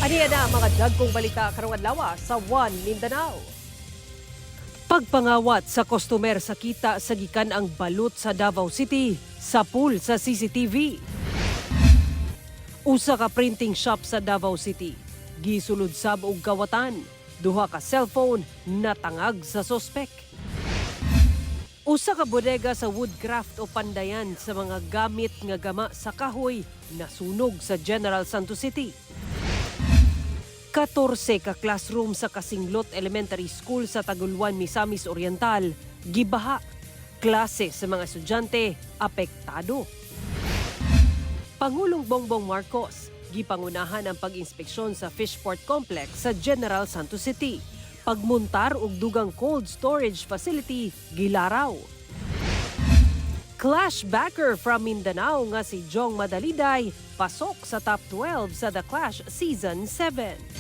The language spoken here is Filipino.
Aniya na mga dagkong balita karong adlaw sa One Mindanao. Pagpangawat sa customer sa kita sa gikan ang balot sa Davao City sa pool sa CCTV. Usa ka printing shop sa Davao City gisulod sab og kawatan, duha ka cellphone natangag sa sospek. Usa ka bodega sa woodcraft o pandayan sa mga gamit nga gama sa kahoy nasunog sa General Santos City. 14 ka classroom sa Kasinglot Elementary School sa Taguluan, Misamis Oriental gibaha. Klase sa mga estudyante apektado. Pangulong Bongbong Marcos gipangunahan ang pag-inspeksyon sa Fishport Complex sa General Santos City. Pagmuntar og dugang cold storage facility gilaraw. Clashbacker from Mindanao nga si Jong Madaliday pasok sa top 12 sa The Clash Season 7.